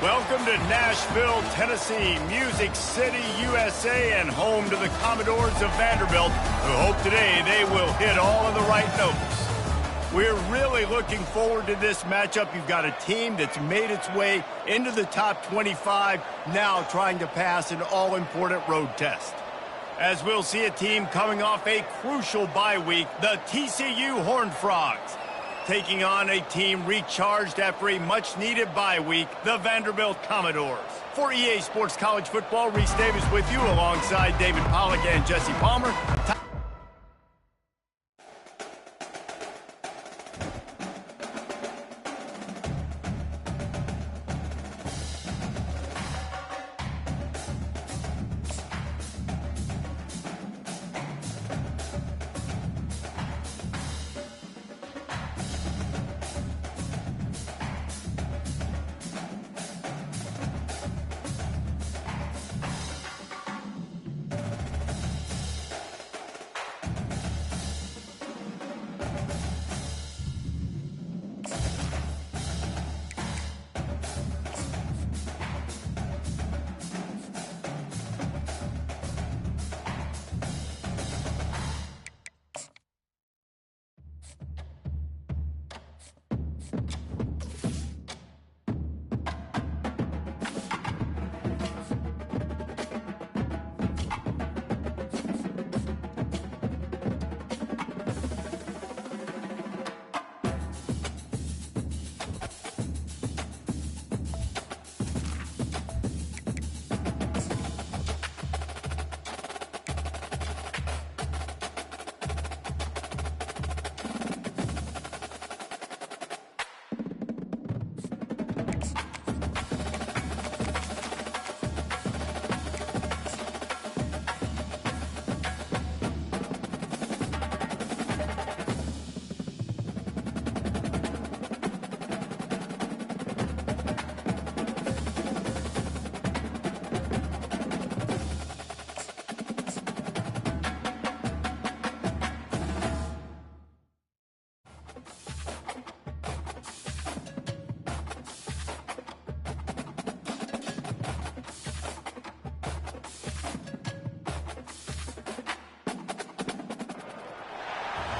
Welcome to Nashville, Tennessee, Music City, USA, and home to the Commodores of Vanderbilt, who hope today they will hit all of the right notes. We're really looking forward to this matchup. You've got a team that's made its way into the top 25, now trying to pass an all-important road test. As we'll see a team coming off a crucial bye week, the TCU Horned Frogs, taking on a team recharged after a much-needed bye week, the Vanderbilt Commodores. For EA Sports College Football, Reese Davis with you alongside David Pollack and Jesse Palmer.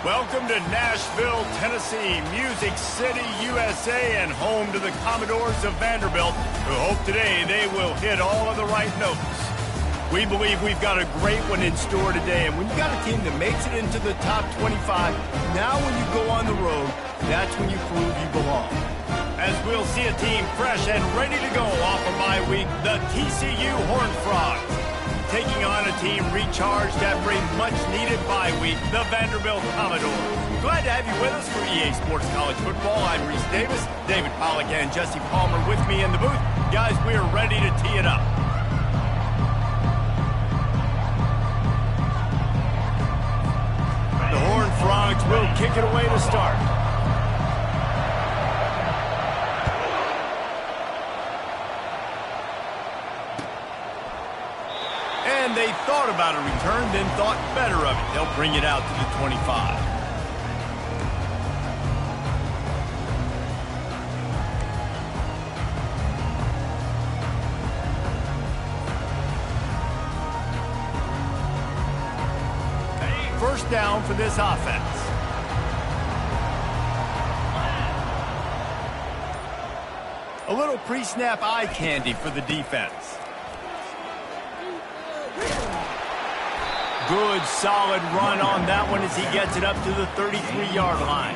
Welcome to Nashville, Tennessee, Music City, USA, and home to the Commodores of Vanderbilt, who hope today they will hit all of the right notes. We believe we've got a great one in store today, and when you've got a team that makes it into the top 25, now when you go on the road, that's when you prove you belong. As we'll see a team fresh and ready to go off a bye week, the TCU Horned Frogs, taking on a team recharged after a much-needed bye week, the Vanderbilt Commodores. Glad to have you with us for EA Sports College Football. I'm Reese Davis, David Pollack and Jesse Palmer with me in the booth. Guys, we are ready to tee it up. The Horned Frogs will kick it away to start. And they thought about a return, then thought better of it. They'll bring it out to the 25. First down for this offense. A little pre-snap eye candy for the defense. Good, solid run on that one as he gets it up to the 33-yard line.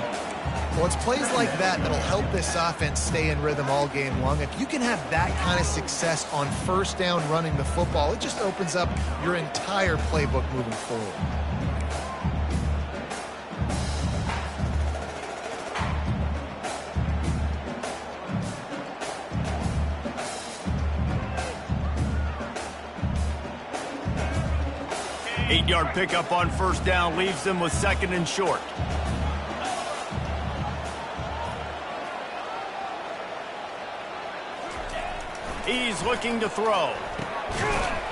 Well, it's plays like that that'll help this offense stay in rhythm all game long. If you can have that kind of success on first down running the football, it just opens up your entire playbook moving forward. Eight-yard pickup on first down leaves them with second and short. He's looking to throw.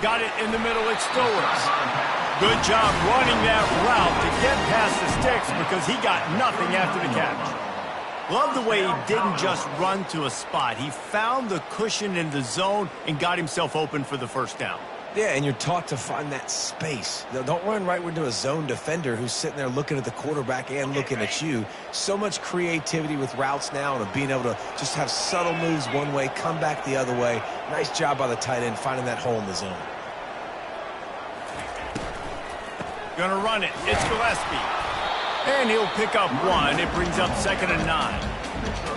Got it in the middle, it's Stowers. Good job running that route to get past the sticks because he got nothing after the catch. Love the way he didn't just run to a spot. He found the cushion in the zone and got himself open for the first down. Yeah, and you're taught to find that space. Don't run right into a zone defender who's sitting there looking at the quarterback and looking at you. So much creativity with routes now and being able to just have subtle moves one way, come back the other way. Nice job by the tight end finding that hole in the zone. Gonna run it. It's Gillespie. And he'll pick up one. It brings up 2nd and 9.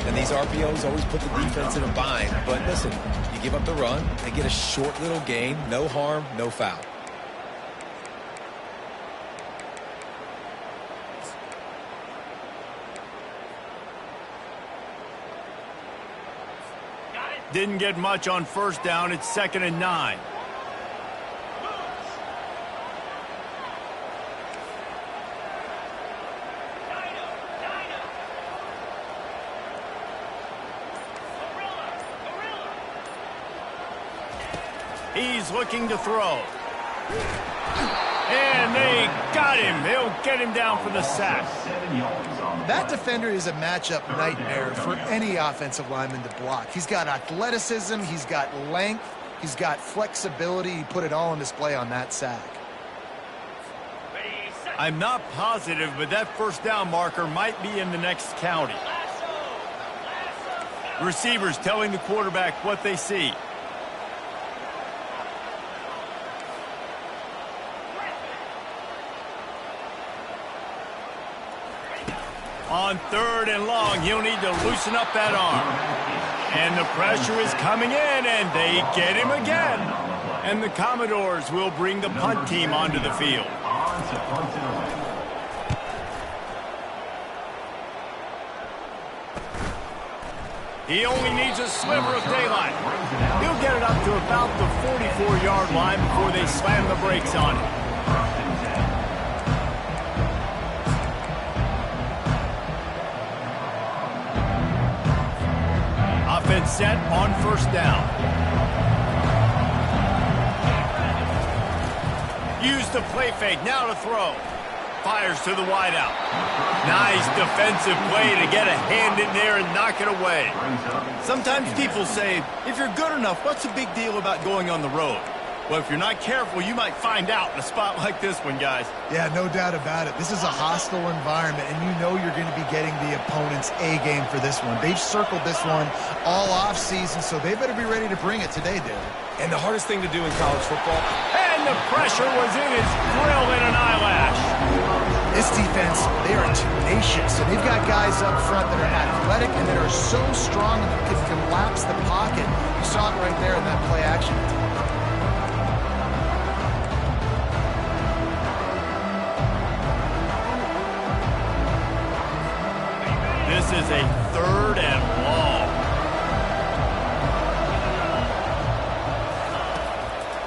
And these RPOs always put the defense in a bind. But listen, you give up the run, they get a short little gain, no harm, no foul. Didn't get much on first down. It's 2nd and 9. He's looking to throw. And they got him. They'll get him down for the sack. That defender is a matchup nightmare for any offensive lineman to block. He's got athleticism, he's got length, he's got flexibility. He put it all on display on that sack. I'm not positive, but that first down marker might be in the next county. Receivers telling the quarterback what they see. On 3rd and long, he'll need to loosen up that arm. And the pressure is coming in, and they get him again. And the Commodores will bring the punt team onto the field. He only needs a sliver of daylight. He'll get it up to about the 44-yard line before they slam the brakes on him. Offense set on first down. Use the play fake, now to throw. Fires to the wideout. Nice defensive play to get a hand in there and knock it away. Sometimes people say, if you're good enough, what's the big deal about going on the road? Well, if you're not careful, you might find out in a spot like this one, guys. Yeah, no doubt about it. This is a hostile environment, and you know you're going to be getting the opponent's A game for this one. They've circled this one all off season, so they better be ready to bring it today, David. And the hardest thing to do in college football. And the pressure was in his grill in an eyelash. This defense, they are tenacious, and they've got guys up front that are athletic and that are so strong and can collapse the pocket. You saw it right there in that play action. This is a 3rd and long.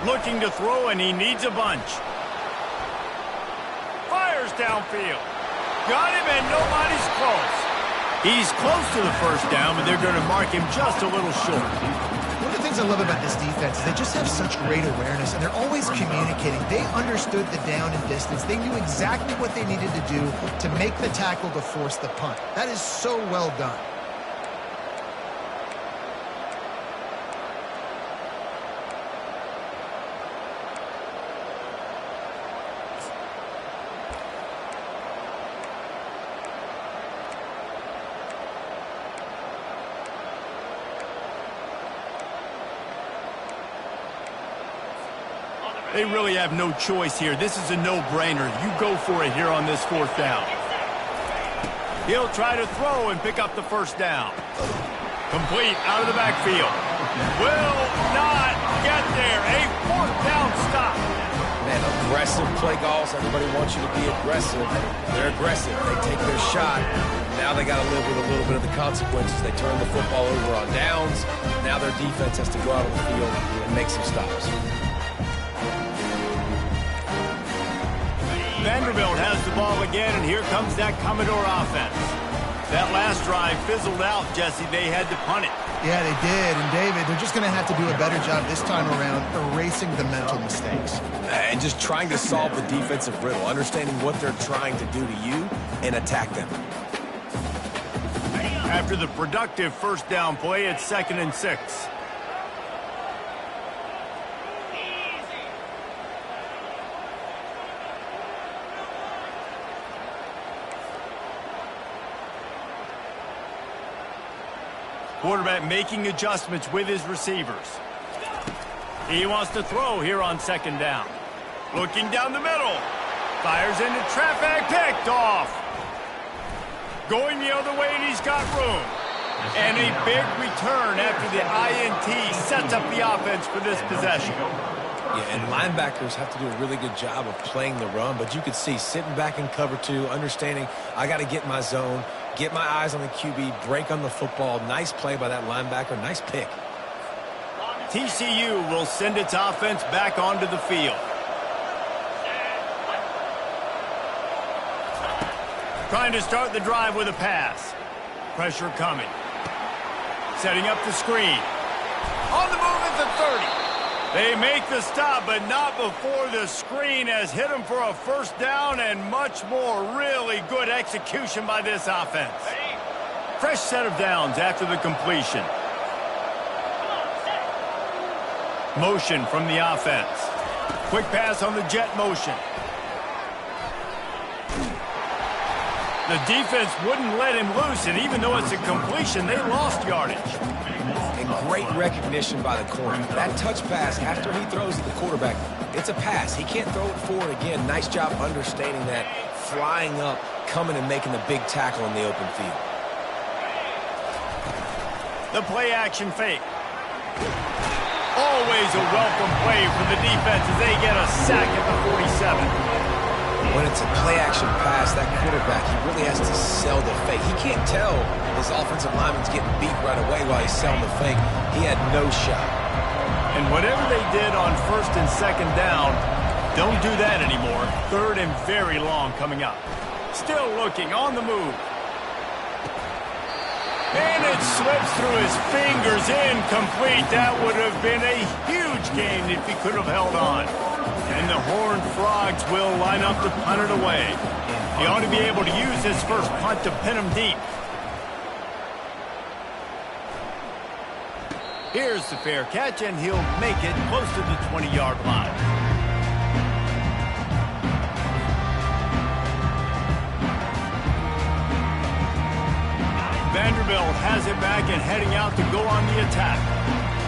Looking to throw, and he needs a bunch. Fires downfield. Got him, and nobody's close. He's close to the first down, but they're going to mark him just a little short. One of the things I love about this defense is they just have such great awareness, and they're always communicating. They understood the down and distance. They knew exactly what they needed to do to make the tackle to force the punt. That is so well done. They really have no choice here. This is a no-brainer. You go for it here on this 4th down. He'll try to throw and pick up the first down. Complete out of the backfield. Will not get there. A 4th down stop. Man, aggressive play calls. Everybody wants you to be aggressive. They're aggressive. They take their shot. Now they got to live with a little bit of the consequences. They turn the football over on downs. Now their defense has to go out on the field and make some stops. Vanderbilt has the ball again, and here comes that Commodore offense. That last drive fizzled out, Jesse. They had to punt it. Yeah, they did. And, David, they're just going to have to do a better job this time around erasing the mental mistakes. And just trying to solve the defensive riddle, understanding what they're trying to do to you and attack them. After the productive first down play, it's 2nd and 6. Quarterback making adjustments with his receivers. He wants to throw here on 2nd down. Looking down the middle. Fires into traffic, picked off. Going the other way, and he's got room. And a big return after the INT sets up the offense for this possession. Yeah, and linebackers have to do a really good job of playing the run, but you could see sitting back in cover 2, understanding I got to get my zone, get my eyes on the QB, break on the football. Nice play by that linebacker. Nice pick. TCU will send its offense back onto the field. Trying to start the drive with a pass. Pressure coming. Setting up the screen. On the move at the 30. They make the stop, but not before the screen has hit them for a first down and much more. Really good execution by this offense. Fresh set of downs after the completion. Motion from the offense. Quick pass on the jet motion. The defense wouldn't let him loose, and even though it's a completion, they lost yardage. And great recognition by the corner. That touch pass after he throws at the quarterback, it's a pass. He can't throw it forward again. Nice job understanding that, flying up, coming and making the big tackle in the open field. The play action fake. Always a welcome play for the defense as they get a sack at the 47. When it's a play-action pass, that quarterback, he really has to sell the fake. He can't tell his offensive lineman's getting beat right away while he's selling the fake. He had no shot. And whatever they did on 1st and 2nd down, don't do that anymore. 3rd and very long coming up. Still looking on the move. And it slips through his fingers, incomplete. That would have been a huge gain if he could have held on. And the Horned Frogs will line up to punt it away. He ought to be able to use his first punt to pin him deep. Here's the fair catch, and he'll make it close to the 20-yard line. Vanderbilt has it back and heading out to go on the attack.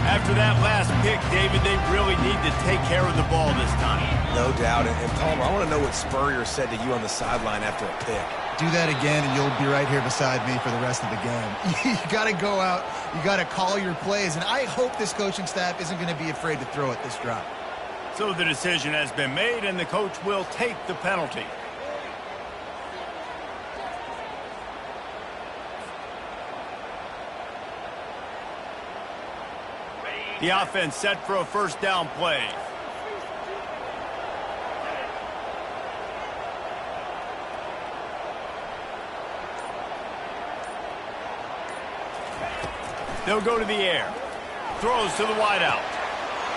After that last pick, David, they really need to take care of the ball this time. No doubt. And Palmer, I want to know what Spurrier said to you on the sideline after a pick. Do that again, and you'll be right here beside me for the rest of the game. You got to go out. You got to call your plays, and I hope this coaching staff isn't going to be afraid to throw it this drive. So the decision has been made, and the coach will take the penalty. The offense set for a first down play. They'll go to the air. Throws to the wideout.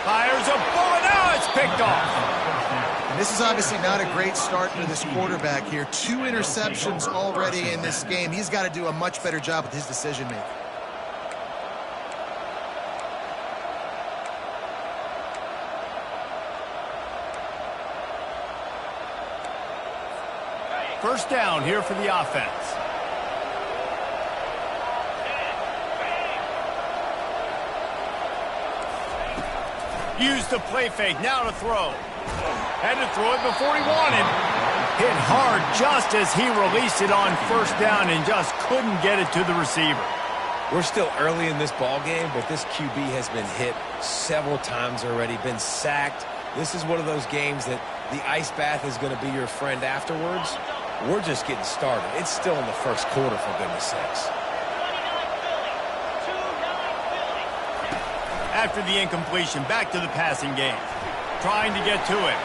Fires a bullet. Now it's picked off. And this is obviously not a great start for this quarterback here. 2 interceptions already in this game. He's got to do a much better job with his decision-making. First down here for the offense. Used the play fake, now to throw. Had to throw it before he wanted. Hit hard just as he released it on first down and just couldn't get it to the receiver. We're still early in this ball game, but this QB has been hit several times already, been sacked. This is one of those games that the ice bath is going to be your friend afterwards. We're just getting started. It's still in the first quarter, for goodness sakes. After the incompletion, back to the passing game. Trying to get to it.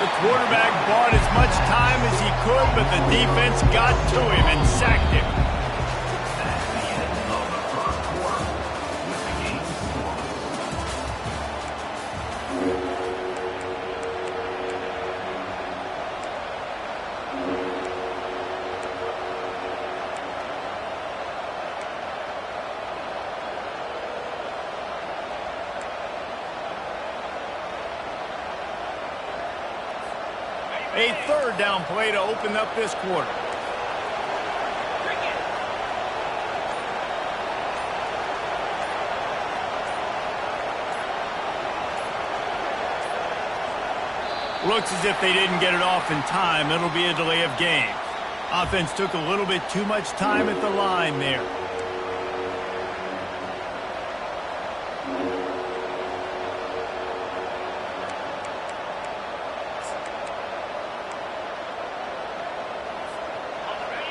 The quarterback bought as much time as he could, but the defense got to him and sacked him. A third down play to open up this quarter. Looks as if they didn't get it off in time. It'll be a delay of game. Offense took a little bit too much time at the line there.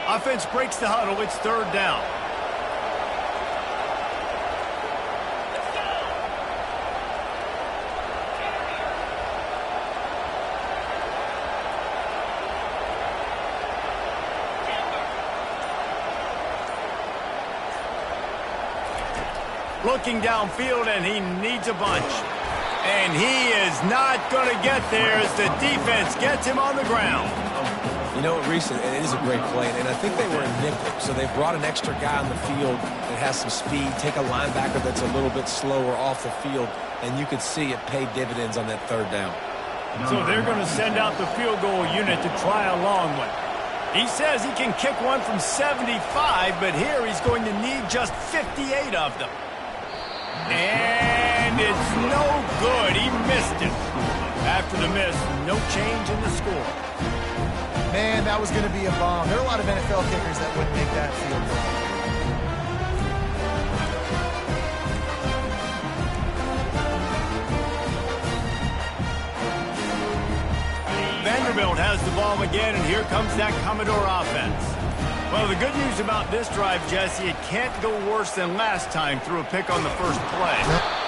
Offense breaks the huddle. It's third down. Looking downfield, and he needs a bunch. And he is not going to get there as the defense gets him on the ground. You know what, Reese, it is a great play, and I think they were in nickel, so they brought an extra guy on the field that has some speed, take a linebacker that's a little bit slower off the field, and you could see it paid dividends on that third down. So they're going to send out the field goal unit to try a long one. He says he can kick one from 75, but here he's going to need just 58 of them. And it's no good. He missed it. After the miss, no change in the score. Man, that was going to be a bomb. There are a lot of NFL kickers that wouldn't make that field goal. Vanderbilt has the ball again, and here comes that Commodore offense. Well, the good news about this drive, Jesse, it can't go worse than last time through a pick on the first play.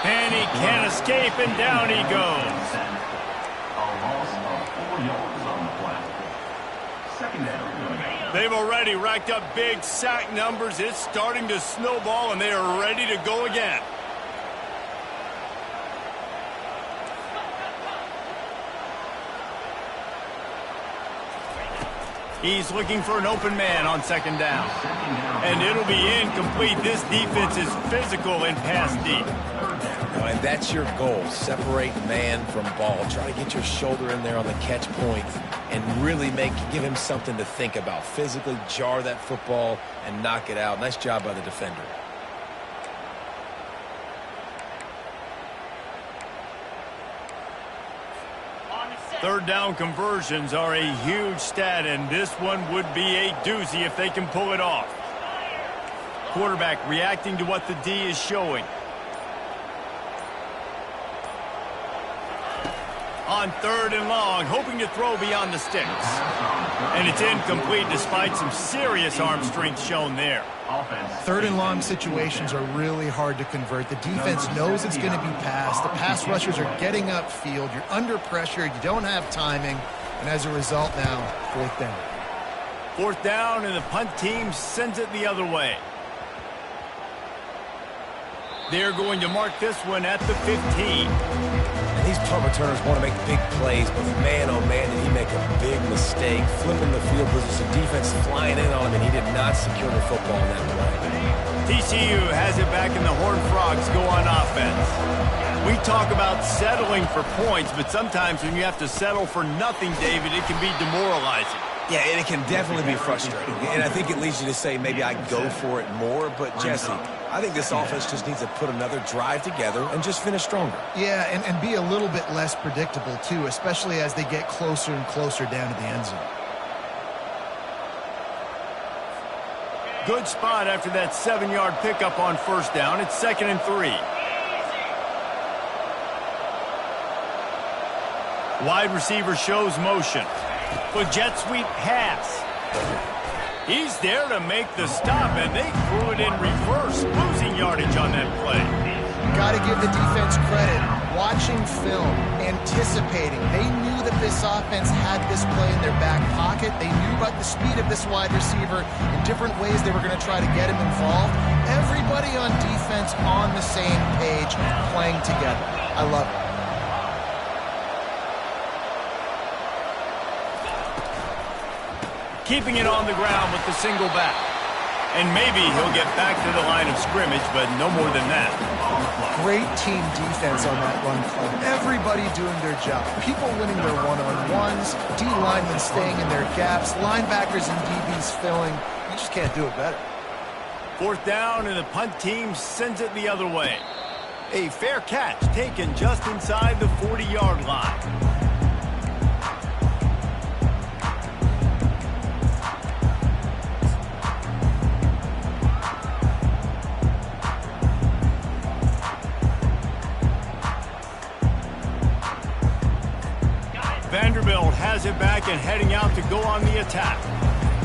And he can't escape, and down he goes. They've already racked up big sack numbers. It's starting to snowball, and they are ready to go again. He's looking for an open man on second down. And it'll be incomplete. This defense is physical and pass deep. And that's your goal. Separate man from ball. Try to get your shoulder in there on the catch point and really give him something to think about. Physically jar that football and knock it out. Nice job by the defender. Third down conversions are a huge stat, and this one would be a doozy if they can pull it off. Quarterback reacting to what the D is showing. On third and long, hoping to throw beyond the sticks. And it's incomplete despite some serious arm strength shown there. Third and long situations are really hard to convert. The defense knows it's going to be passed. The pass rushers are getting upfield. You're under pressure. You don't have timing. And as a result now, fourth down. Fourth down, and the punt team sends it the other way. They're going to mark this one at the 15. These punt returners want to make big plays, but man, oh man, did he make a big mistake. Flipping the field position, defense flying in on him, and he did not secure the football in that play. TCU has it back, and the Horned Frogs go on offense. We talk about settling for points, but sometimes when you have to settle for nothing, David, it can be demoralizing. Yeah, and it can definitely be frustrating. And I think it leads you to say maybe I go for it more. But, Jesse, I think this offense just needs to put another drive together and just finish stronger. Yeah, and be a little bit less predictable, too, especially as they get closer and closer down to the end zone. Good spot after that 7-yard pickup on first down. It's 2nd and 3. Wide receiver shows motion. With jet sweep pass. He's there to make the stop, and they threw it in reverse, losing yardage on that play. Got to give the defense credit. Watching film, anticipating. They knew that this offense had this play in their back pocket. They knew about the speed of this wide receiver in different ways they were going to try to get him involved. Everybody on defense on the same page, playing together. I love it. Keeping it on the ground with the single back. And maybe he'll get back to the line of scrimmage, but no more than that. Great team defense on that run play. Everybody doing their job. People winning their one-on-ones, D linemen staying in their gaps, linebackers and DBs filling. You just can't do it better. 4th down, and the punt team sends it the other way. A fair catch taken just inside the 40-yard line. Vanderbilt has it back and heading out to go on the attack.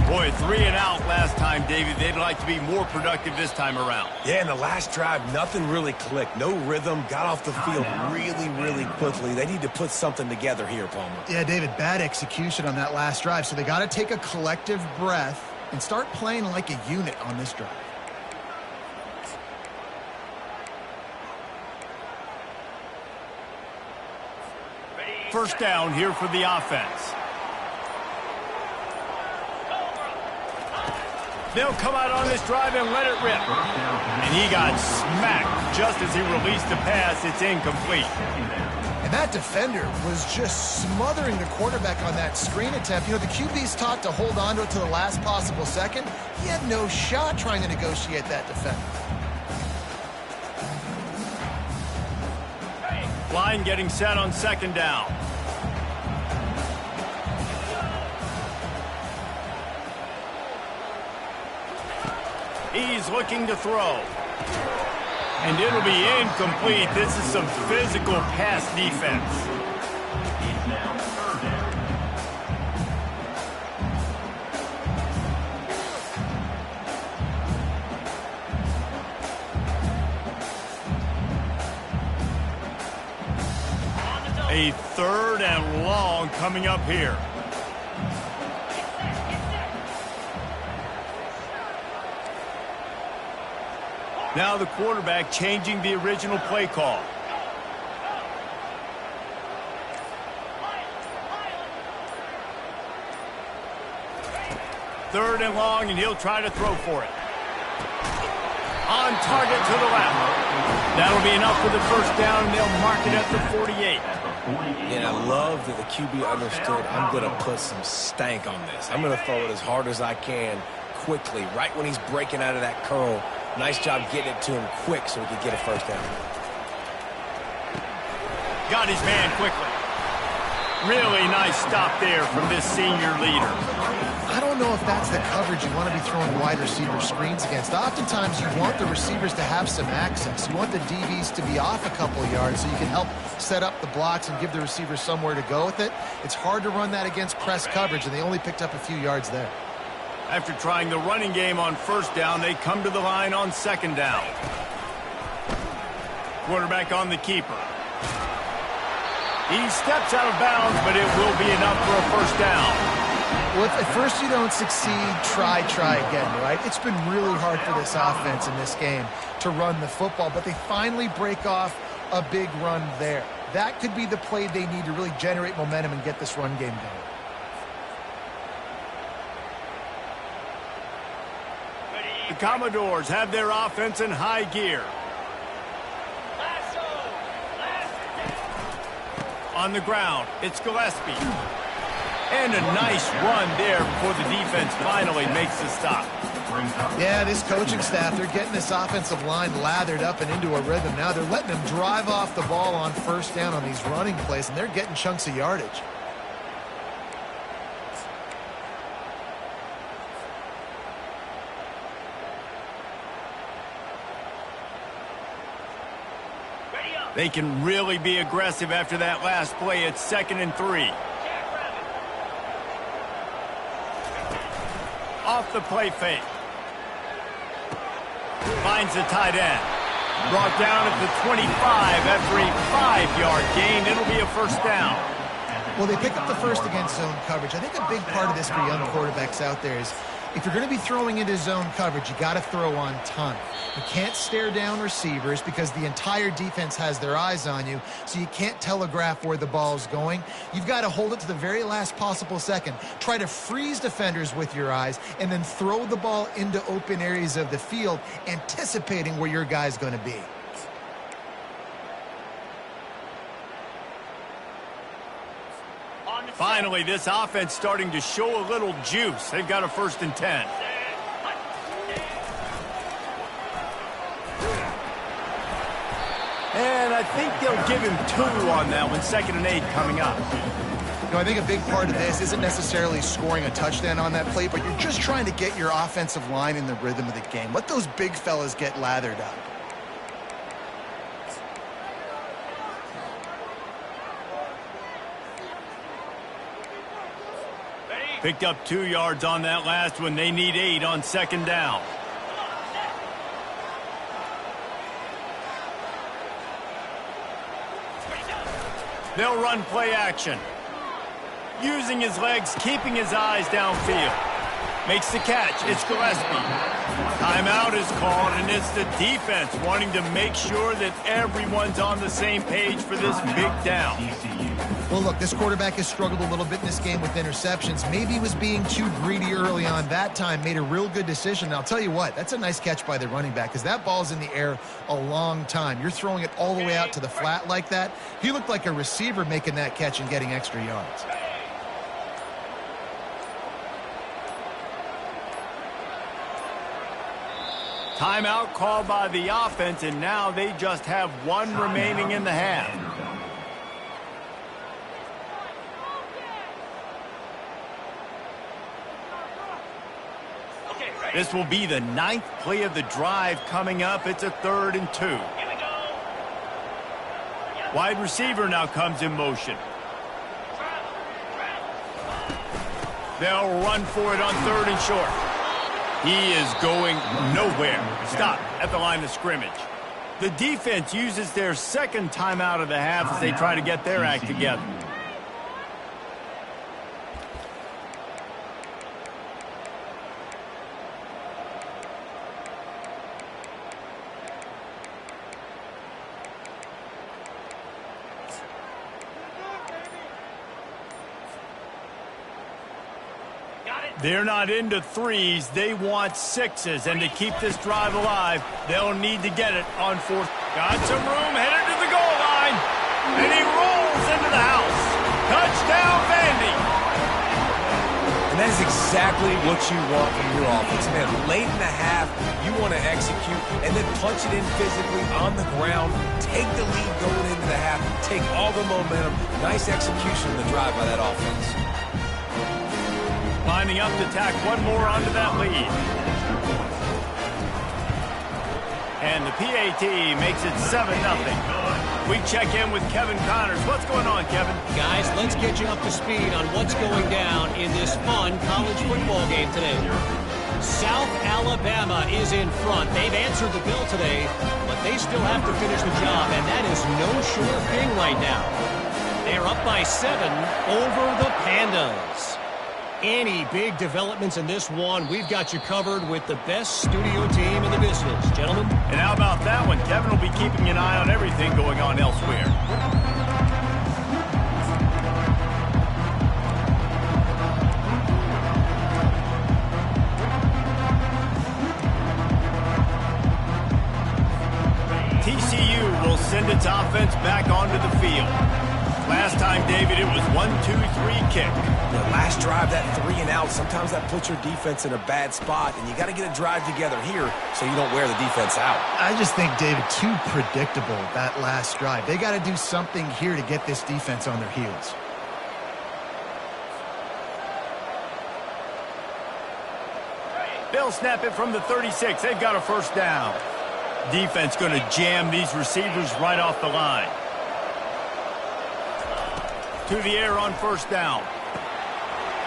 Boy, 3 and out last time, David. They'd like to be more productive this time around. Yeah, in the last drive, nothing really clicked. No rhythm, got off the field really quickly. They need to put something together here, Palmer. Yeah, David, bad execution on that last drive. So they got to take a collective breath and start playing like a unit on this drive. First down here for the offense. They'll come out on this drive and let it rip. And he got smacked just as he released the pass. It's incomplete. And that defender was just smothering the quarterback on that screen attempt. You know, the QB's taught to hold on to it to the last possible second. He had no shot trying to negotiate that defender. Line getting set on 2nd down. He's looking to throw. And it'll be incomplete. This is some physical pass defense. A 3rd and long coming up here. Now the quarterback changing the original play call. Third and long, and he'll try to throw for it. On target to the left. That'll be enough for the first down, and they'll mark it at the 48. And I love that the QB understood, I'm going to put some stank on this. I'm going to throw it as hard as I can, quickly, right when he's breaking out of that curl. Nice job getting it to him quick so he could get a first down. Got his man quickly. Really nice stop there from this senior leader. I don't know if that's the coverage you want to be throwing wide receiver screens against. Oftentimes you want the receivers to have some access. You want the DBs to be off a couple of yards so you can help set up the blocks and give the receivers somewhere to go with it. It's hard to run that against press coverage, and they only picked up a few yards there. After trying the running game on 1st down, they come to the line on 2nd down. Quarterback on the keeper. He steps out of bounds, but it will be enough for a first down. Well, if at first you don't succeed, try again, right? It's been really hard for this offense in this game to run the football, but they finally break off a big run there. That could be the play they need to really generate momentum and get this run game going. The Commodores have their offense in high gear. On the ground, it's Gillespie. And a nice run there before the defense finally makes the stop. Yeah, this coaching staff, they're getting this offensive line lathered up and into a rhythm. Now they're letting them drive off the ball on 1st down on these running plays, and they're getting chunks of yardage. They can really be aggressive after that last play. It's 2nd and 3. Off the play fake. Finds the tight end. Brought down at the 25 after a 5-yard gain. It'll be a first down. Well, they pick up the first against zone coverage. I think a big part of this for young quarterbacks out there is If you're going to be throwing into zone coverage, you got to throw on time. You can't stare down receivers because the entire defense has their eyes on you, so you can't telegraph where the ball's going. You've got to hold it to the very last possible second. Try to freeze defenders with your eyes and then throw the ball into open areas of the field, anticipating where your guy's going to be. Finally, this offense starting to show a little juice. They've got a 1st and 10. And I think they'll give him 2 on that one. 2nd and 8 coming up. You know, I think a big part of this isn't necessarily scoring a touchdown on that play, but you're just trying to get your offensive line in the rhythm of the game. Let those big fellas get lathered up. Picked up 2 yards on that last one. They need 8 on 2nd down. They'll run play action. Using his legs, keeping his eyes downfield. Makes the catch. It's Gillespie. Timeout is called, and it's the defense wanting to make sure that everyone's on the same page for this big down. Well, look, this quarterback has struggled a little bit in this game with interceptions. Maybe he was being too greedy early on. That time made a real good decision. And I'll tell you what, that's a nice catch by the running back because that ball's in the air a long time. You're throwing it all the way out to the flat like that. He looked like a receiver making that catch and getting extra yards. Timeout called by the offense, and now they just have 1 remaining in the half. This will be the 9th play of the drive coming up. It's a 3rd and 2. Wide receiver now comes in motion. They'll run for it on 3rd and short. He is going nowhere. Stop at the line of scrimmage. The defense uses their 2nd timeout of the half as they try to get their act together. They're not into 3s. They want 6s. And to keep this drive alive, they'll need to get it on 4th. Got some room, headed to the goal line. And he rolls into the house. Touchdown, Vandy. And that is exactly what you want from your offense. Man, late in the half, you want to execute and then punch it in physically on the ground. Take the lead going into the half. Take all the momentum. Nice execution of the drive by that offense. Lining up to tack 1 more onto that lead. And the PAT makes it 7-0. We check in with Kevin Connors. What's going on, Kevin? Guys, let's get you up to speed on what's going down in this fun college football game today. South Alabama is in front. They've answered the bell today, but they still have to finish the job, and that is no sure thing right now. They're up by 7 over the Pandas. Any big developments in this one, we've got you covered with the best studio team in the business, gentlemen. And how about that one? Kevin will be keeping an eye on everything going on elsewhere. TCU will send its offense back onto the field. Last time, David, it was 1-2-3 kick. The last drive, that 3 and out, sometimes that puts your defense in a bad spot, and you got to get a drive together here so you don't wear the defense out. I just think, David, too predictable, that last drive. They got to do something here to get this defense on their heels. They'll snap it from the 36. They've got a 1st down. Defense going to jam these receivers right off the line. To the air on 1st down.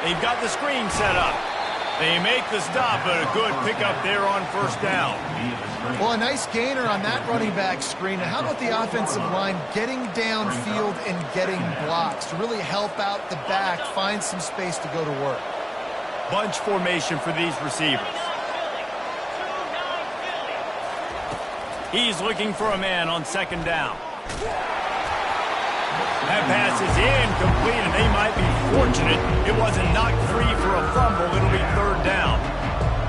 They've got the screen set up. They make the stop, but a good pickup there on 1st down. Well, a nice gainer on that running back screen. Now, how about the offensive line getting downfield and getting blocks to really help out the back, find some space to go to work? bunch formation for these receivers. He's looking for a man on second down. That pass is incomplete, and they might be fortunate it wasn't knocked free for a fumble. It'll be third down.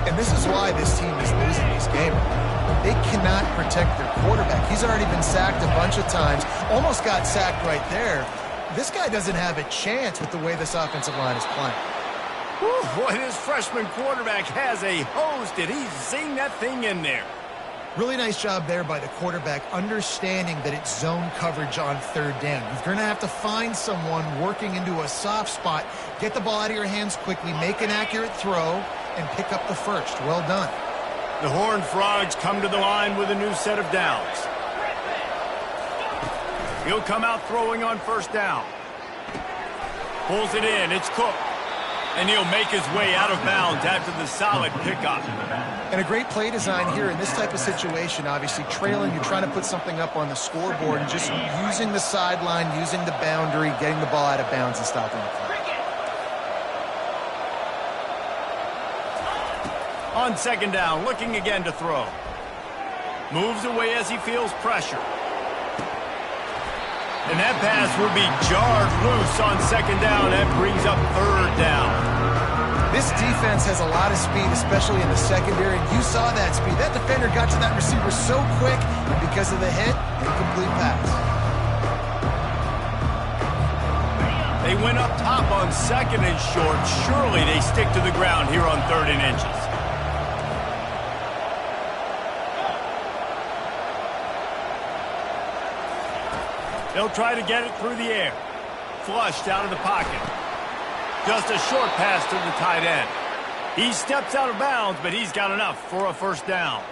And this is why this team is losing this game. They cannot protect their quarterback. He's already been sacked a bunch of times, almost got sacked right there. This guy doesn't have a chance with the way this offensive line is playing. Whew, boy, this freshman quarterback has a hose. Did he zing that thing in there? Really nice job there by the quarterback, understanding that it's zone coverage on third down. You're going to have to find someone working into a soft spot, get the ball out of your hands quickly, make an accurate throw, and pick up the first. Well done. The Horned Frogs come to the line with a new set of downs. He'll come out throwing on first down. Pulls it in. It's Cook. And he'll make his way out of bounds after the solid pickup. And a great play design here in this type of situation. Obviously, trailing, you're trying to put something up on the scoreboard and just using the sideline, using the boundary, getting the ball out of bounds and stopping the clock. On second down, looking again to throw. Moves away as he feels pressure. And that pass will be jarred loose on second down. That brings up third down. This defense has a lot of speed, especially in the secondary, and you saw that speed. That defender got to that receiver so quick, and because of the hit, incomplete pass. They went up top on second and short. Surely they stick to the ground here on 3rd and inches. They'll try to get it through the air. Flushed out of the pocket. Just a short pass to the tight end. He steps out of bounds, but he's got enough for a first down.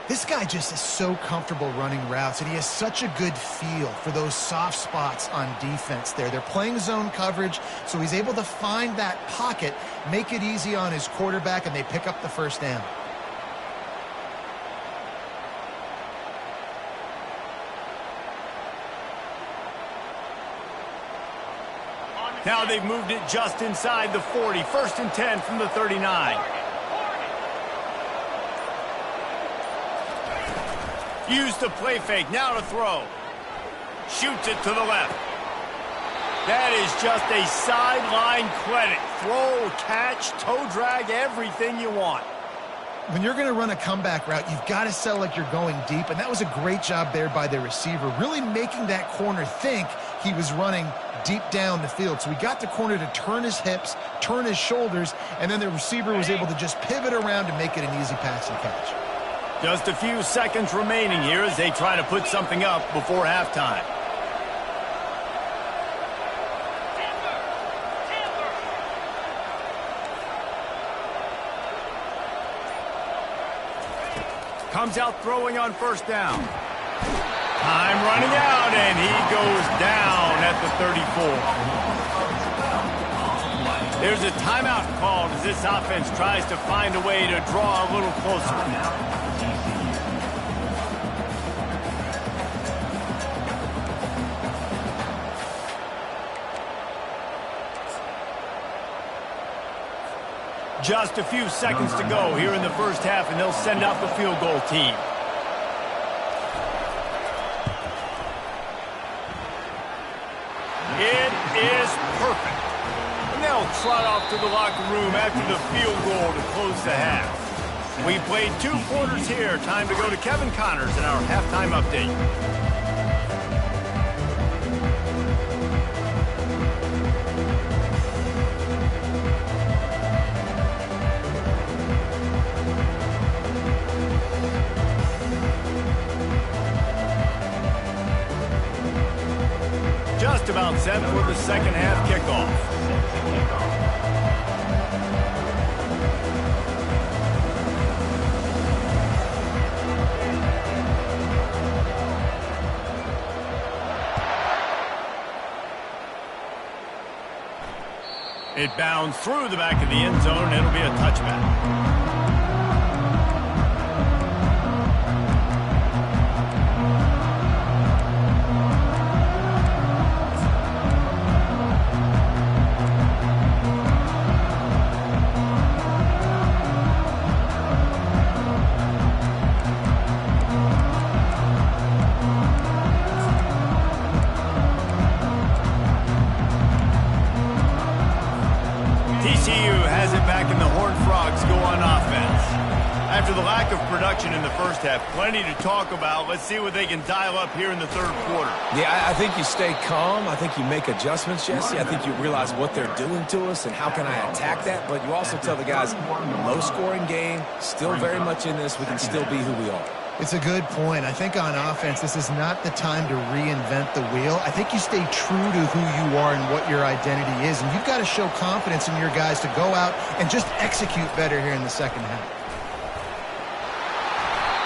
This guy just is so comfortable running routes, and he has such a good feel for those soft spots on defense there. They're playing zone coverage, so he's able to find that pocket, make it easy on his quarterback, and they pick up the first down. Now they've moved it just inside the 40. 1st and 10 from the 39. Use the play fake. Now to throw. Shoots it to the left. That is just a sideline credit. Throw, catch, toe drag, everything you want. When you're going to run a comeback route, you've got to sell like you're going deep, and that was a great job there by the receiver, really making that corner think he was running deep down the field. So he got the corner to turn his hips, turn his shoulders, and then the receiver was able to just pivot around to make it an easy pass and catch. Just a few seconds remaining here as they try to put something up before halftime. Comes out throwing on first down. Time running out, and he goes down at the 34. There's a timeout called as this offense tries to find a way to draw a little closer. Just a few seconds to go here in the first half, and they'll send out the field goal team. It is perfect. And they'll trot off to the locker room after the field goal to close the half. We played 2 quarters here. Time to go to Kevin Connors in our halftime update. Just about set for the second half kickoff. It bounds through the back of the end zone, and it'll be a touchback. TCU has it back, and the Horned Frogs go on offense. After the lack of production in the first half, plenty to talk about. Let's see what they can dial up here in the third quarter. Yeah, I think you stay calm. I think you make adjustments, Jesse. I think you realize what they're doing to us and how can I attack that. But you also tell the guys, low-scoring game, still very much in this. We can still be who we are. It's a good point. I think on offense, this is not the time to reinvent the wheel. I think you stay true to who you are and what your identity is, and you've got to show confidence in your guys to go out and just execute better here in the second half.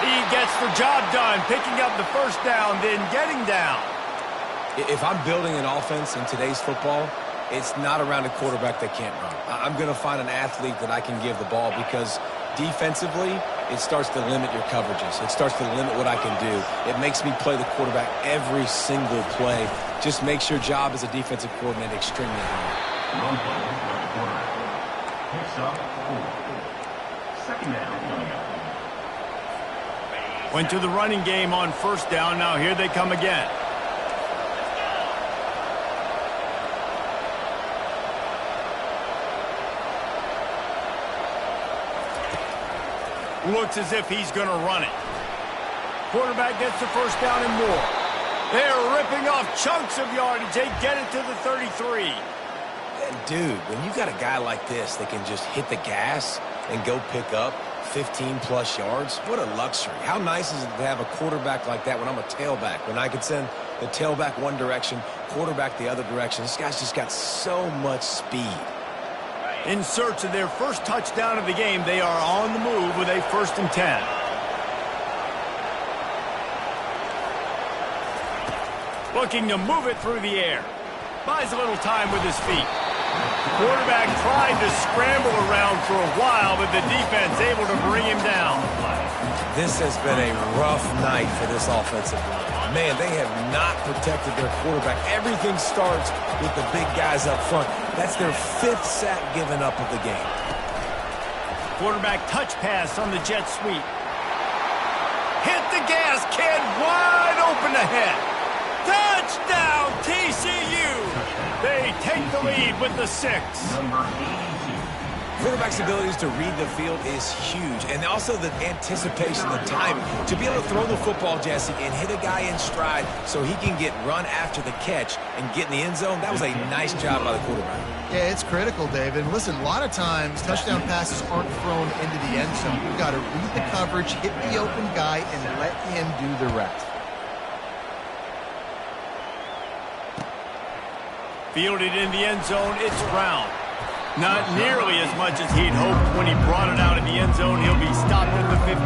He gets the job done, picking up the first down, then getting down. If I'm building an offense in today's football, it's not around a quarterback that can't run. I'm going to find an athlete that I can give the ball because defensively, it starts to limit your coverages. It starts to limit what I can do. It makes me play the quarterback every single play. Just makes your job as a defensive coordinator extremely hard. Second down. Went to the running game on first down. Now here they come again. Looks as if he's going to run it. Quarterback gets the first down and more. They're ripping off chunks of yardage. They get it to the 33. And dude, when you got a guy like this that can just hit the gas and go pick up 15-plus yards, what a luxury. How nice is it to have a quarterback like that when I'm a tailback, when I can send the tailback one direction, quarterback the other direction. This guy's just got so much speed. In search of their first touchdown of the game, they are on the move with a 1st and 10. Looking to move it through the air. Buys a little time with his feet. The quarterback tried to scramble around for a while, but the defense able to bring him down. This has been a rough night for this offensive line. Man, they have not protected their quarterback. Everything starts with the big guys up front. That's their 5th sack given up of the game. Quarterback touch pass on the jet sweep. Hit the gas, kid, wide open ahead. Touchdown, TCU! They take the lead with the 6. Quarterback's abilities to read the field is huge, and also the anticipation, the timing. To be able to throw the football, Jesse, and hit a guy in stride so he can get run after the catch and get in the end zone, that was a nice job by the quarterback. Yeah, it's critical, David. And listen, a lot of times touchdown passes aren't thrown into the end zone. You've got to read the coverage, hit the open guy, and let him do the rest. Fielded in the end zone, it's Brown. Not nearly as much as he'd hoped when he brought it out in the end zone. He'll be stopped at the 15.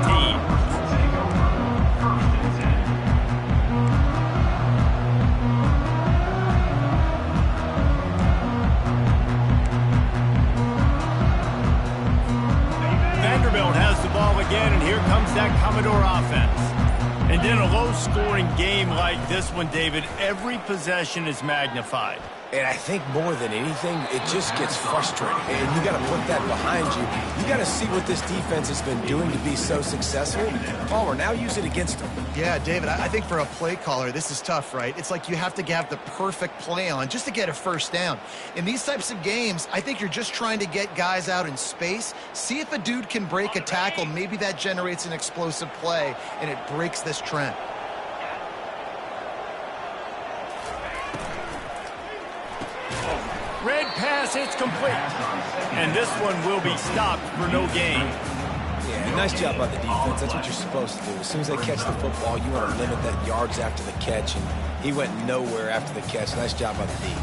Vanderbilt has the ball again, and here comes that Commodore offense. And in a low-scoring game like this one, David, every possession is magnified. And I think more than anything, it just gets frustrating. And you got to put that behind you. You got to see what this defense has been doing to be so successful. Palmer, now use it against them. Yeah, David, I think for a play caller, this is tough, right? It's like you have to have the perfect play on just to get a first down. In these types of games, I think you're just trying to get guys out in space, see if a dude can break a tackle. Maybe that generates an explosive play, and it breaks this trend. Red pass, it's complete. And this one will be stopped for no gain. Yeah, nice job by the defense. That's what you're supposed to do. As soon as they catch the football, you want to limit that yards after the catch, and he went nowhere after the catch. Nice job by the D.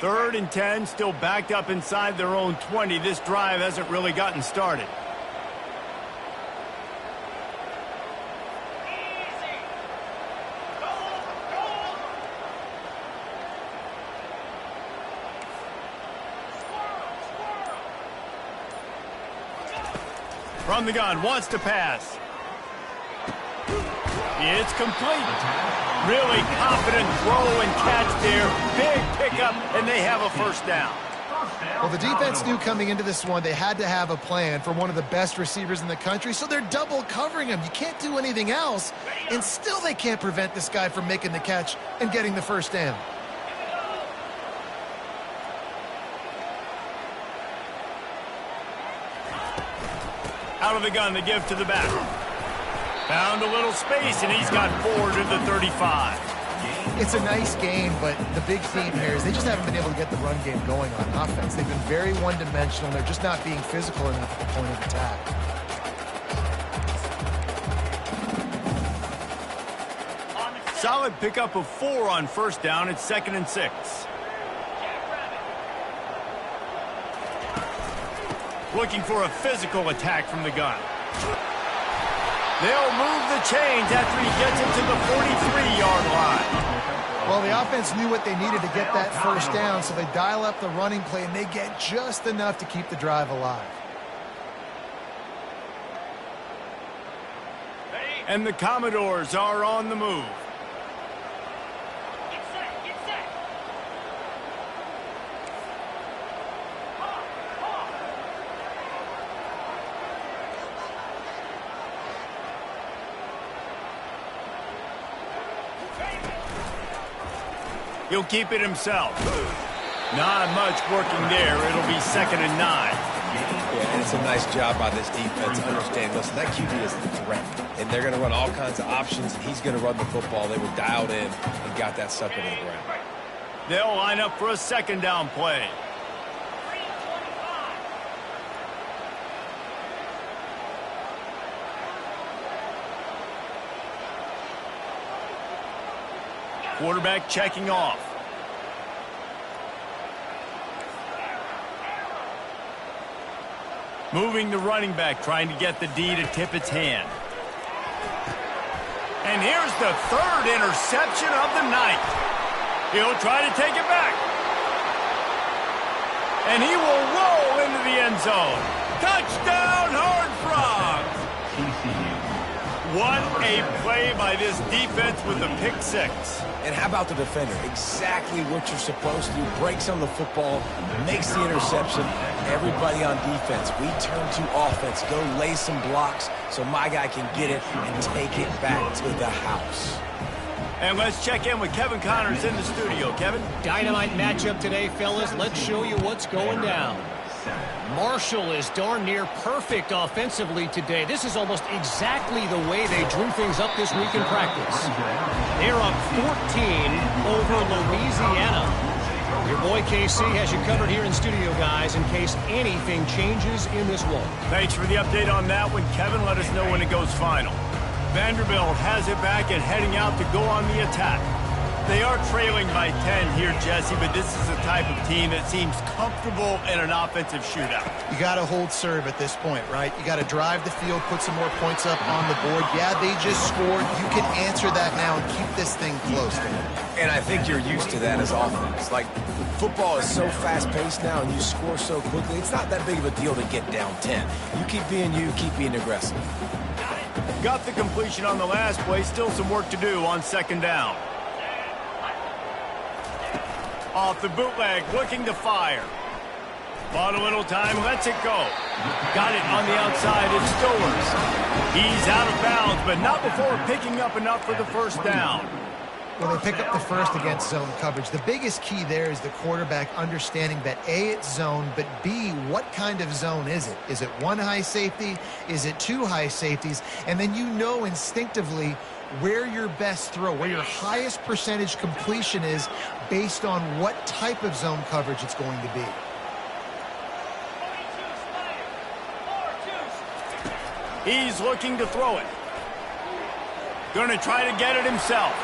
3rd and 10, still backed up inside their own 20. This drive hasn't really gotten started. From the gun, wants to pass. It's complete. Really confident throw and catch there. Big pickup, and they have a first down. Well, the defense knew coming into this one they had to have a plan for one of the best receivers in the country, so they're double covering him. You can't do anything else, and still they can't prevent this guy from making the catch and getting the first down. Out of the gun, they give to the back. Found a little space, and he's got 4 to the 35. It's a nice game, but the big theme here is they just haven't been able to get the run game going on offense. They've been very one-dimensional. They're just not being physical enough at the point of attack. Solid pickup of 4 on first down. It's 2nd and 6. Looking for a physical attack from the gun. They'll move the chains after he gets it to the 43-yard line. Well, the offense knew what they needed to get that first down, so they dial up the running play, and they get just enough to keep the drive alive. And the Commodores are on the move. He'll keep it himself. Not much working there. It'll be 2nd and 9. Yeah, and it's a nice job by this defense. Understand, listen, that QB is the threat. And they're going to run all kinds of options, and he's going to run the football. They were dialed in and got that sucker to the ground. They'll line up for a 2nd down play. Quarterback checking off. Moving the running back, trying to get the D to tip its hand. And here's the 3rd interception of the night. He'll try to take it back. And he will roll into the end zone. Touchdown, Horned Frogs! What a play by this defense with the pick 6. And how about the defender? Exactly what you're supposed to do. Breaks on the football, makes the interception. Everybody on defense, we turn to offense. Go lay some blocks so my guy can get it and take it back to the house. And let's check in with Kevin Connors in the studio. Kevin? Dynamite matchup today, fellas. Let's show you what's going down. Marshall is darn near perfect offensively today. This is almost exactly the way they drew things up this week in practice. They're up 14 over Louisiana. Your boy KC has you covered here in studio, guys, in case anything changes in this one. Thanks for the update on that one, Kevin. Let us know when it goes final. Vanderbilt has it back and heading out to go on the attack. They are trailing by 10 here, Jesse, but this is the type of team that seems comfortable in an offensive shootout. You got to hold serve at this point, right? You got to drive the field, put some more points up on the board. Yeah, they just scored. You can answer that now and keep this thing close, man. And I think you're used to that as offense. Like, football is so fast-paced now and you score so quickly, it's not that big of a deal to get down 10. You keep being you, keep being aggressive. Got the completion on the last play. Still some work to do on 2nd down. Off the bootleg, looking to fire. Bought a little time, lets it go. Got it on the outside, it's Stowers. He's out of bounds, but not before picking up enough for the 1st down. Well, they pick up the first against zone coverage. The biggest key there is the quarterback understanding that A, it's zone, but B, what kind of zone is it? Is it 1 high safety? Is it 2 high safeties? And then you know instinctively where your best throw, where your highest percentage completion is based on what type of zone coverage it's going to be. He's looking to throw it. Going to try to get it himself.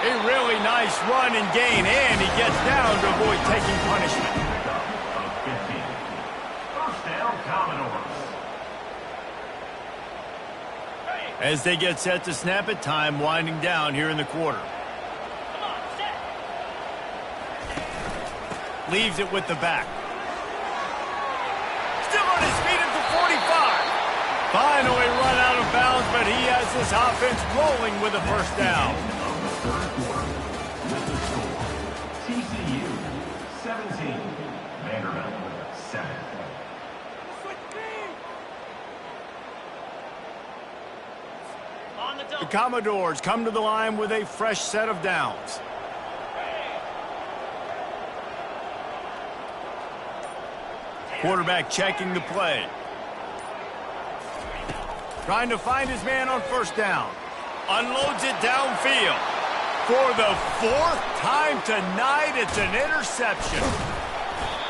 A really nice run and gain, and he gets down to avoid taking punishment. First down, Commodores. As they get set to snap it, time winding down here in the quarter. Leaves it with the back. Still on his feet at the 45. Finally run out of bounds, but he has this offense rolling with a 1st down. TCU 17, Vanderbilt 7. The Commodores come to the line with a fresh set of downs. Quarterback checking the play. Trying to find his man on first down. Unloads it downfield. For the fourth time tonight, it's an interception.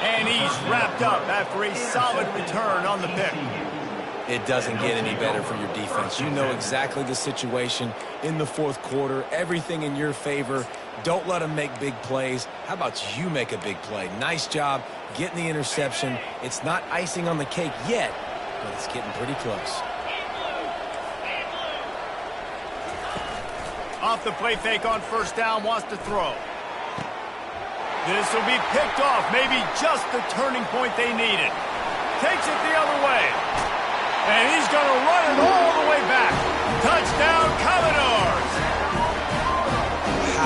And he's wrapped up after a solid return on the pick. It doesn't get any better for your defense. You know exactly the situation in the fourth quarter. Everything in your favor. Don't let them make big plays. How about you make a big play? Nice job getting the interception. It's not icing on the cake yet, but it's getting pretty close. Off the play fake on first down, wants to throw. This will be picked off, maybe just the turning point they needed. Takes it the other way. And he's going to run it all the way back. Touchdown, Commodores!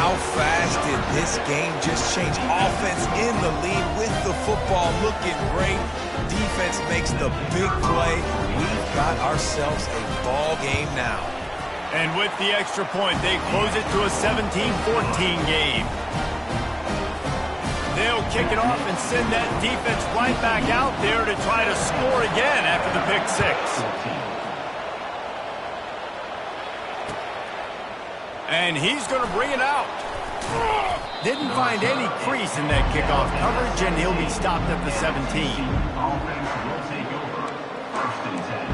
How fast did this game just change? Offense in the lead with the football looking great. Defense makes the big play. We've got ourselves a ball game now. And with the extra point, they close it to a 17-14 game. They'll kick it off and send that defense right back out there to try to score again after the pick six. And he's going to bring it out. Didn't find any crease in that kickoff coverage, and he'll be stopped at the 17. Offense will take over. First and 10.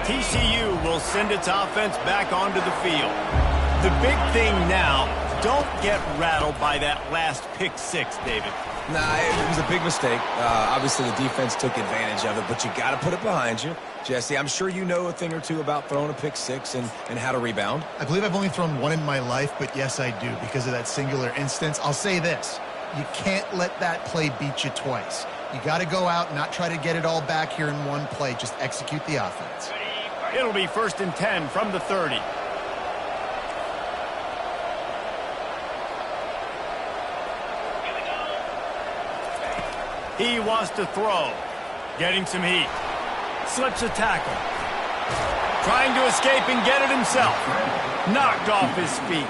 TCU will send its offense back onto the field. The big thing now, don't get rattled by that last pick six, David. Nah, it was a big mistake. Obviously, the defense took advantage of it, but you got to put it behind you. Jesse, I'm sure you know a thing or two about throwing a pick six and how to rebound. I believe I've only thrown one in my life, but yes, I do because of that singular instance. I'll say this. You can't let that play beat you twice. You got to go out and not try to get it all back here in one play. Just execute the offense. It'll be first and 10 from the 30. He wants to throw. Getting some heat. Slips a tackle. Trying to escape and get it himself. Knocked off his feet.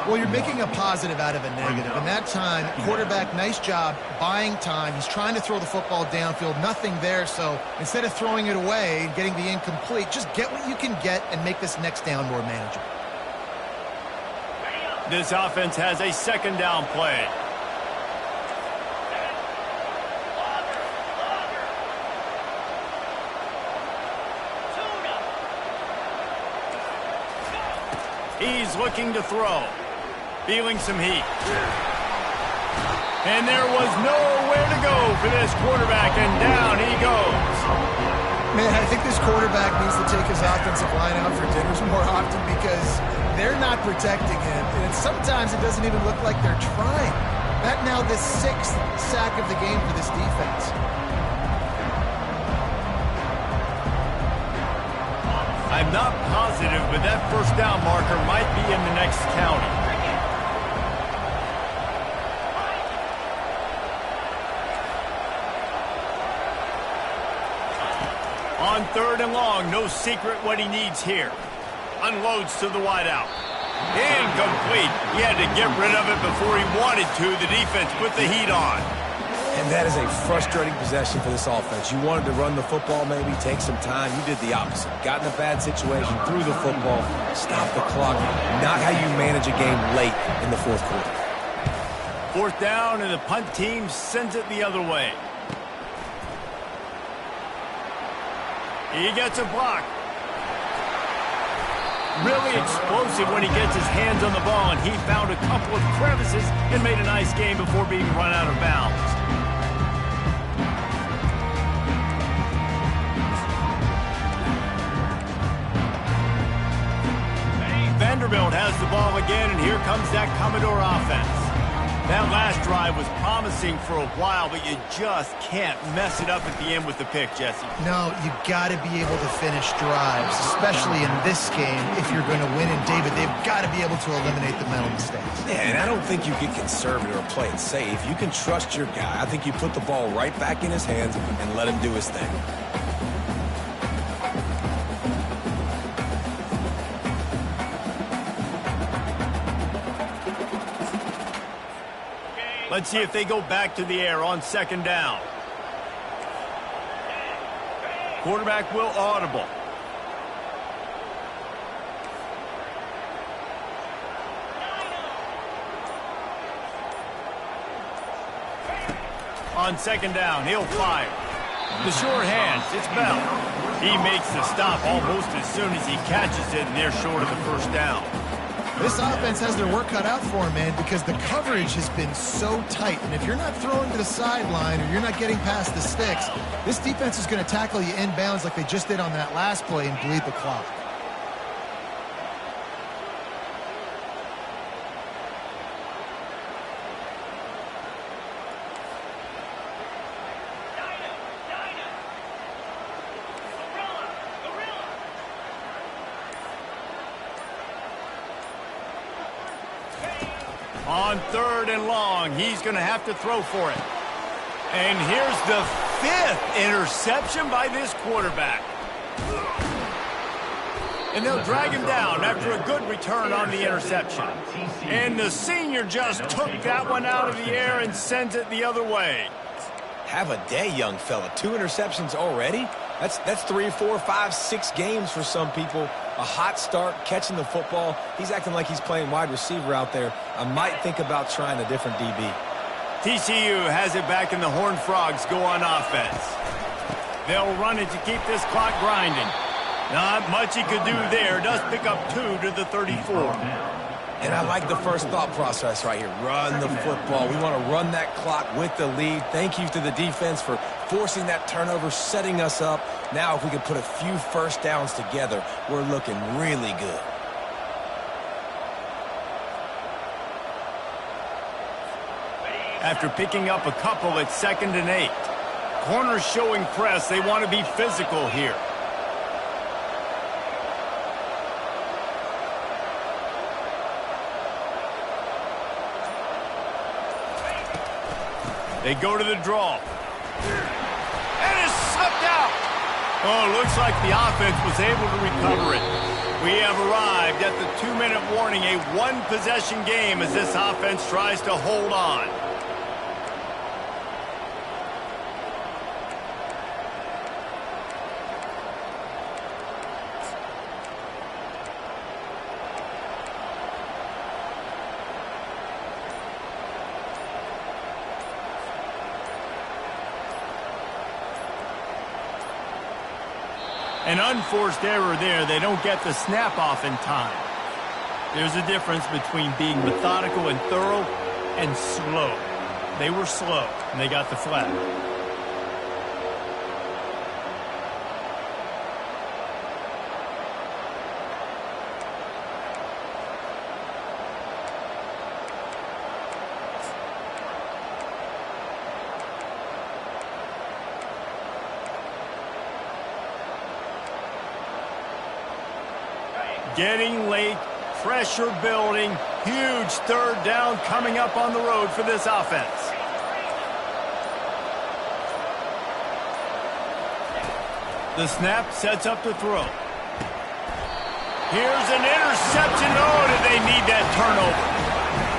Well, you're making a positive out of a negative. And that time, quarterback, nice job buying time. He's trying to throw the football downfield. Nothing there. So instead of throwing it away and getting the incomplete, just get what you can get and make this next down more manageable. This offense has a second down play. He's looking to throw. Feeling some heat. And there was nowhere to go for this quarterback, and down he goes. Man, I think this quarterback needs to take his offensive line out for dinners more often because they're not protecting him. And sometimes it doesn't even look like they're trying. That now the sixth sack of the game for this defense. I'm not positive, but that first down marker might be in the next county. On third and long, no secret what he needs here. Unloads to the wideout. Incomplete. He had to get rid of it before he wanted to. The defense put the heat on. And that is a frustrating possession for this offense. You wanted to run the football, maybe take some time. You did the opposite. Got in a bad situation, threw the football, stopped the clock. Not how you manage a game late in the fourth quarter. Fourth down, and the punt team sends it the other way. He gets a block. Really explosive when he gets his hands on the ball, and he found a couple of crevices and made a nice game before being run out of bounds. Vanderbilt has the ball again, and here comes that Commodore offense. That last drive was promising for a while, but you just can't mess it up at the end with the pick, Jesse. No, you got to be able to finish drives, especially in this game if you're going to win. And, David, they've got to be able to eliminate the mental mistakes. Yeah, and I don't think you get conservative or play it safe. You can trust your guy. I think you put the ball right back in his hands and let him do his thing. Let's see if they go back to the air on second down. Quarterback will audible. On second down, he'll fire. The short hands, it's Bell. He makes the stop almost as soon as he catches it, and they're short of the first down. This offense has their work cut out for them, man, because the coverage has been so tight. And if you're not throwing to the sideline or you're not getting past the sticks, this defense is going to tackle you inbounds like they just did on that last play and bleed the clock. On third and long, he's going to have to throw for it. And here's the 5th interception by this quarterback. And they'll drag him down after a good return on the interception. And the senior just took that one out of the air and sends it the other way. Have a day, young fella. 2 interceptions already? That's 3, 4, 5, 6 games for some people. A hot start, catching the football. He's acting like he's playing wide receiver out there. I might think about trying a different DB. TCU has it back, and the Horned Frogs go on offense. They'll run it to keep this clock grinding. Not much he could do there. Does pick up 2 to the 34. And I like the first thought process right here. Run the football. We want to run that clock with the lead. Thank you to the defense for forcing that turnover, setting us up. Now if we can put a few first downs together, we're looking really good. After picking up a couple at 2nd and 8. Corners showing press. They want to be physical here. They go to the draw. And it's slipped out. Oh, looks like the offense was able to recover it. We have arrived at the 2-minute warning, a 1-possession game as this offense tries to hold on. An unforced error there. They don't get the snap off in time. There's a difference between being methodical and thorough and slow. They were slow, and they got the flag. Getting late, pressure building, huge 3rd down coming up on the road for this offense. The snap sets up the throw. Here's an interception. Oh, did they need that turnover?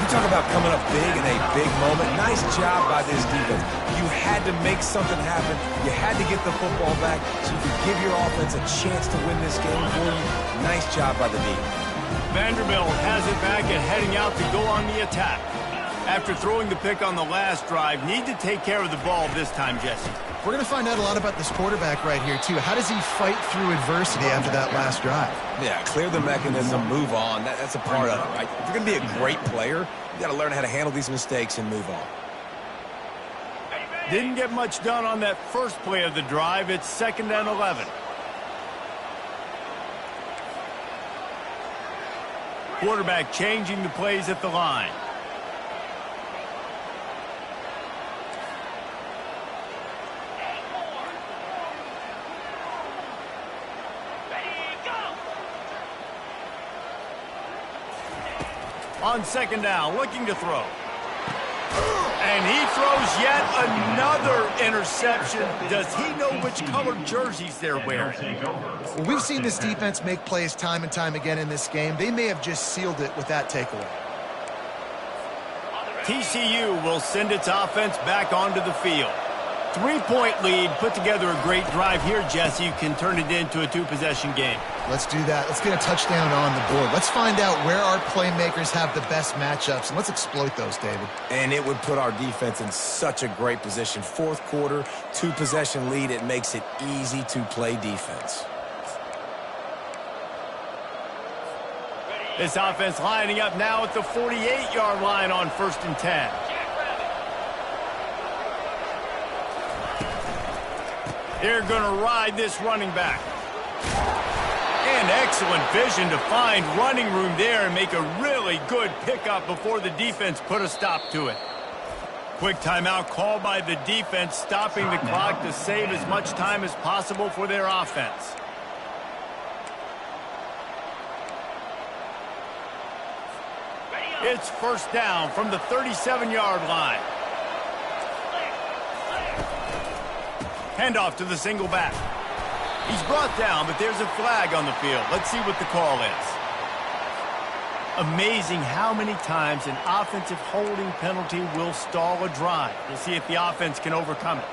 You talk about coming up big in a big moment. Nice job by this defense. You had to make something happen. You had to get the football back so you could give your offense a chance to win this game for you. Nice job by the D. Vanderbilt has it back and heading out to go on the attack. After throwing the pick on the last drive, need to take care of the ball this time, Jesse. We're going to find out a lot about this quarterback right here, too. How does he fight through adversity after that last drive? Yeah, clear the mechanism, move on. That's a part of it, right? If you're going to be a great player, you got to learn how to handle these mistakes and move on. Didn't get much done on that first play of the drive. It's 2nd and 11. Quarterback changing the plays at the line. On 2nd down, looking to throw. And he throws yet another interception. Does he know which colored jerseys they're wearing? Well, we've seen this defense make plays time and time again in this game. They may have just sealed it with that takeaway. TCU will send its offense back onto the field. 3-point lead, put together a great drive here, Jesse. You can turn it into a 2-possession game. Let's do that. Let's get a touchdown on the board. Let's find out where our playmakers have the best matchups, and let's exploit those, David. And it would put our defense in such a great position. Fourth quarter, 2-possession lead. It makes it easy to play defense. This offense lining up now at the 48-yard line on 1st and 10. They're going to ride this running back. And excellent vision to find running room there and make a really good pickup before the defense put a stop to it. Quick timeout called by the defense, stopping the clock to save as much time as possible for their offense. It's 1st down from the 37-yard line. Handoff to the single back. He's brought down, but there's a flag on the field. Let's see what the call is. Amazing how many times an offensive holding penalty will stall a drive. We'll see if the offense can overcome it.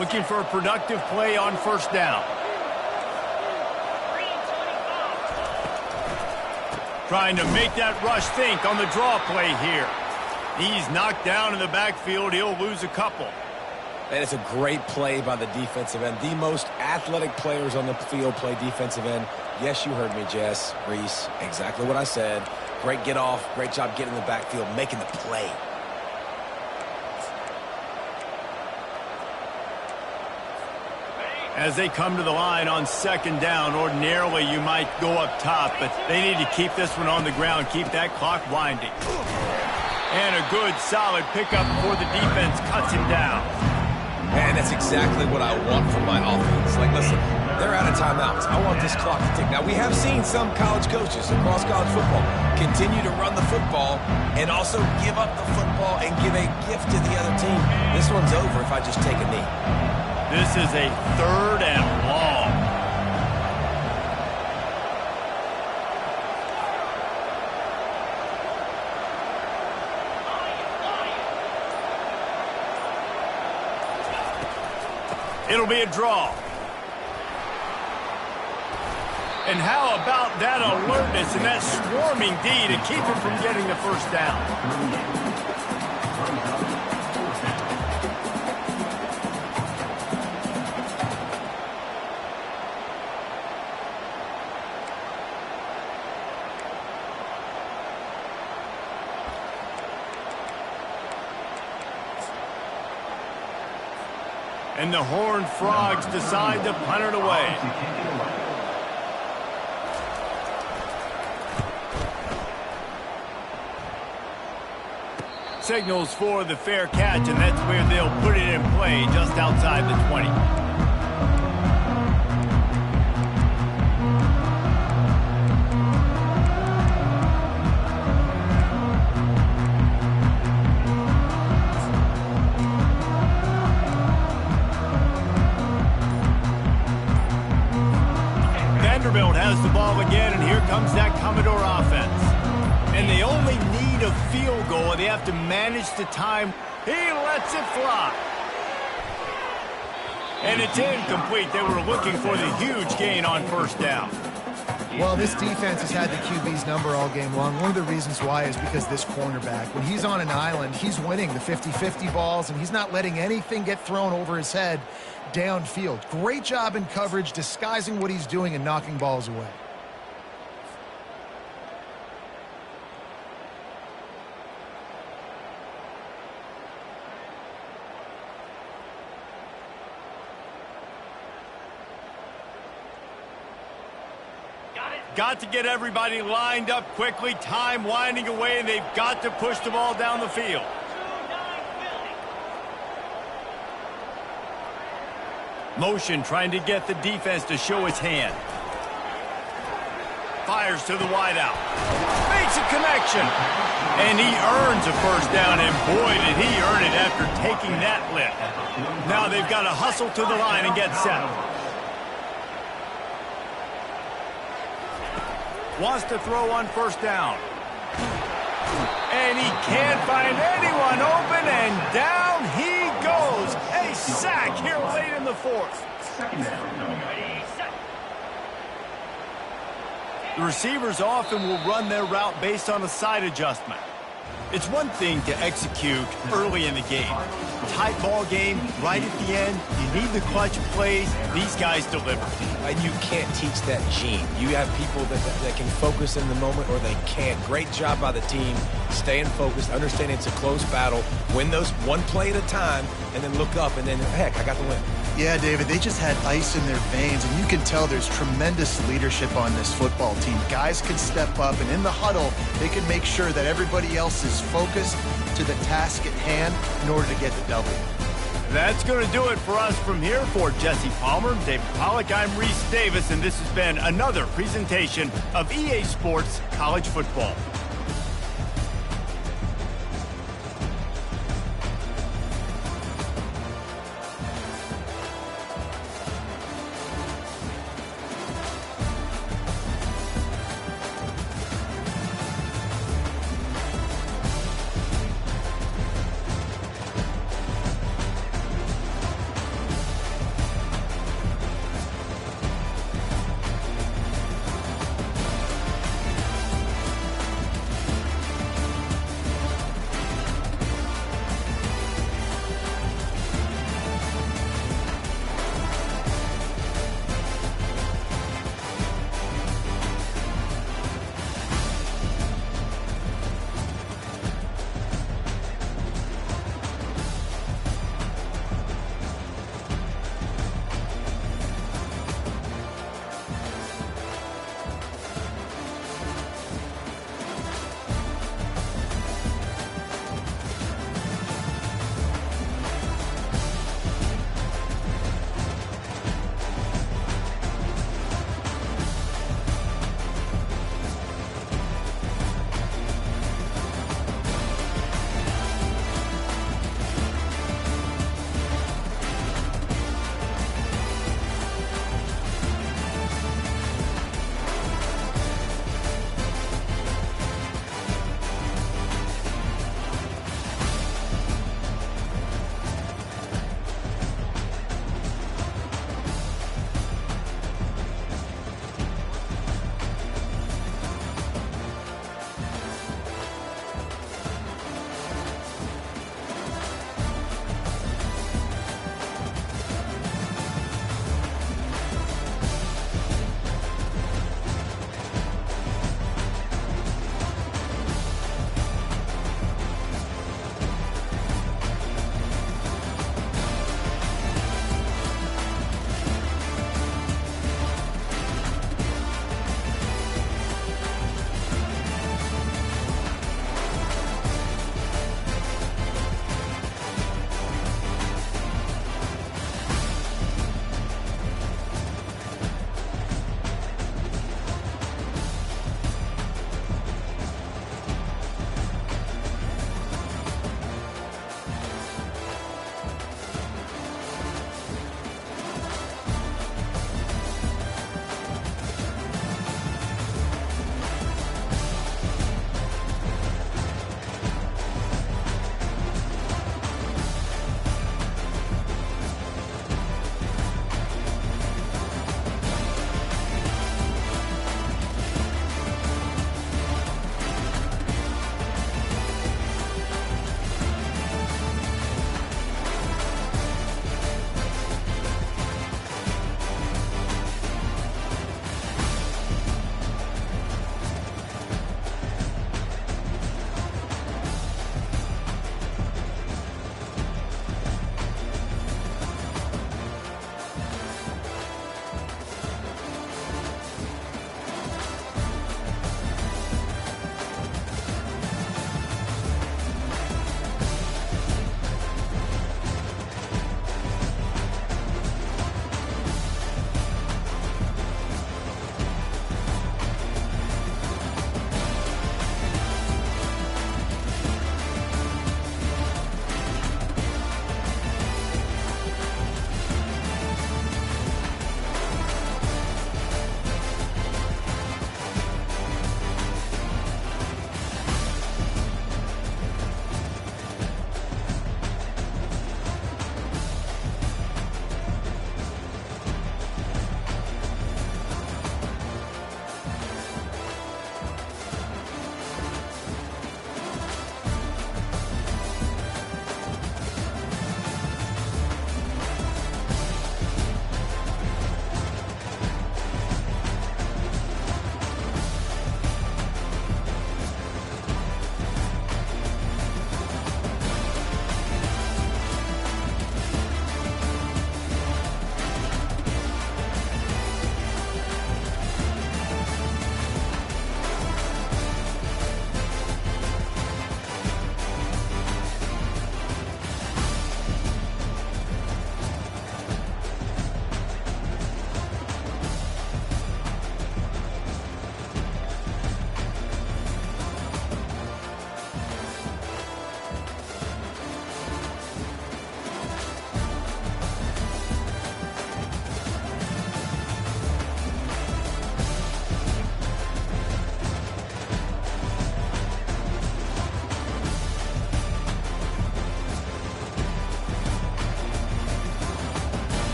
Looking for a productive play on 1st down. Trying to make that rush think on the draw play here. He's knocked down in the backfield. He'll lose a couple. And it's a great play by the defensive end. The most athletic players on the field play defensive end. Yes, you heard me, Jess, Reese. Exactly what I said. Great get off. Great job getting in the backfield, making the play. As they come to the line on 2nd down, ordinarily you might go up top, but they need to keep this one on the ground, keep that clock winding. And a good, solid pickup before the defense cuts him down. And that's exactly what I want from my offense. Like, listen, they're out of timeouts. I want this clock to tick. Now, we have seen some college coaches across college football continue to run the football and also give up the football and give a gift to the other team. This one's over if I just take a knee. This is a 3rd and long. It'll be a draw. And how about that alertness and that swarming D to keep him from getting the 1st down? And the Horned Frogs decide to punt it away. Signals for the fair catch, and that's where they'll put it in play, just outside the 20. Vanderbilt has the ball again, and here comes that Commodore offense. And they only need a field goal, and they have to manage the time. He lets it fly. And it's incomplete. They were looking for the huge gain on 1st down. Well, this defense has had the QB's number all game long. One of the reasons why is because this cornerback, when he's on an island, he's winning the 50-50 balls, and he's not letting anything get thrown over his head downfield. Great job in coverage, disguising what he's doing and knocking balls away. Got to get everybody lined up quickly, time winding away, and they've got to push the ball down the field. Motion trying to get the defense to show his hand. Fires to the wideout. Makes a connection. And he earns a 1st down, and boy, did he earn it after taking that lift. Now they've got to hustle to the line and get set. Wants to throw on 1st down. And he can't find anyone open, and down he goes. A sack here late in the fourth. Second down. The receivers often will run their route based on a side adjustment. It's one thing to execute early in the game. Tight ball game, right at the end, you need the clutch plays. These guys deliver. And you can't teach that gene. You have people that can focus in the moment or they can't. Great job by the team, staying focused, understanding it's a close battle, win those one play at a time, and then look up, and then, heck, I got the win. Yeah, David, they just had ice in their veins, and you can tell there's tremendous leadership on this football team. Guys can step up, and in the huddle, they can make sure that everybody else is focused to the task at hand in order to get the W. That's going to do it for us from here. For Jesse Palmer, David Pollack, I'm Reese Davis, and this has been another presentation of EA Sports College Football.